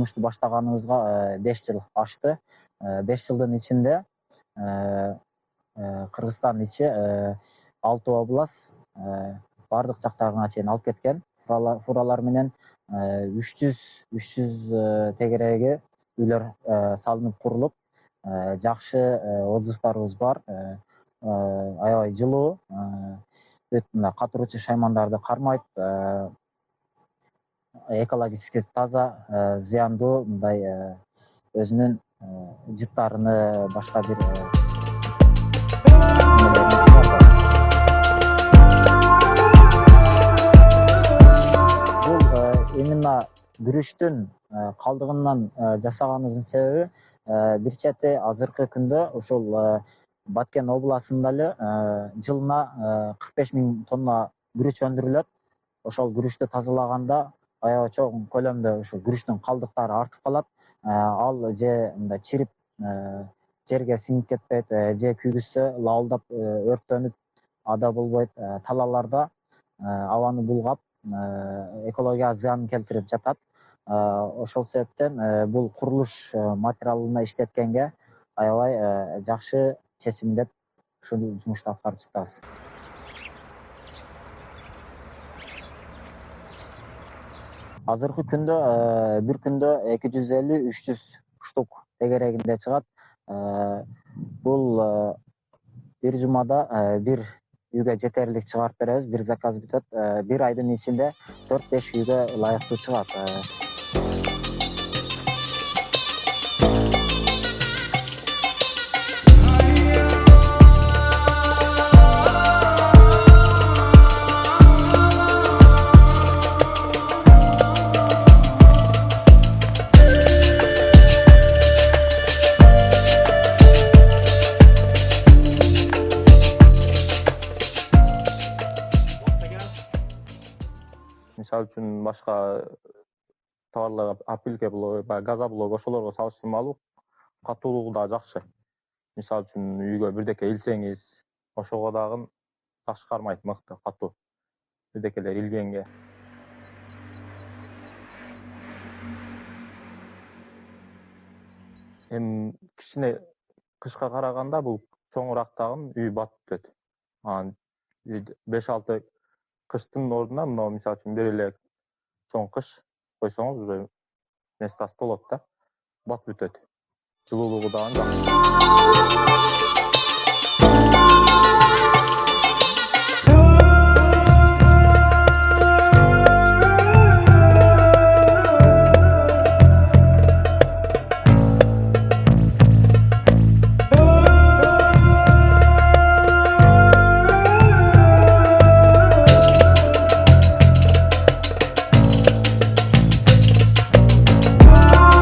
жумушту баштаганыбызга 5 жыл ашты. 5 жылдын ичинде Кыргызстан ичи 6 область бардык жактарына чейин алып кеткен. Фуралар менен 300 тегереги үйлөр салынып курулуп, жакшы отзывдарыбыз бар. Аябай жылуу, мындай катыруучу шаймандарды кармайт, экологически таза, зыяндуу мындай өзүнүн жыттарыны башка бир бул именно күрүштүн калдыгынан жасаганыбыздын себеби бир чети азыркы күндө ушул Баткен областында эле жылына 45 000 тонна күрүч өндүрүлөт. Ошол күрүчтү тазалаганда аябай чоң көлөмдө ушул күрүчтүн калдыктары артып калат. Ал же мындай чирип жерге сиңип кетпейт, же күйгүзсө лаулдап өрттөнүп ада болбойт. Талааларда абаны булгап, экологияга зыян келтирип жатат. Ошол себептен бул курулуш материалына иштеткенге аябай жакшы чечим деп ушул жумушту аткарып жатабыз. Азыркы күндө бир күндө 250-300 штук тегерегинде чыгат. Бул бир жумада бир үйгө жетерлик чыгарып беребиз, бир заказ бүтөт. Бир айдын ичинде 4-5 үйгө ылайыктуу чыгат. Мисалы үчүн башка товарларга апилке блок, газа блок ошолорго салыштырмалуу катуулугу да жакшы. Мисалы үчүн үйгө бирдеке илсеңиз, ошого дагы жакшы кармайт, мыкты, катуу. Бирдекелер илгенге. Эми кичине кышка караганда бул чоңурактагы үй батып өтөт. 5-6 кыштын ордуна мына мисалы үчүн бир эле чоң кыш койсоңуз уже местасы толот да, батып өтөт. Жылуулугу дагы жакшы.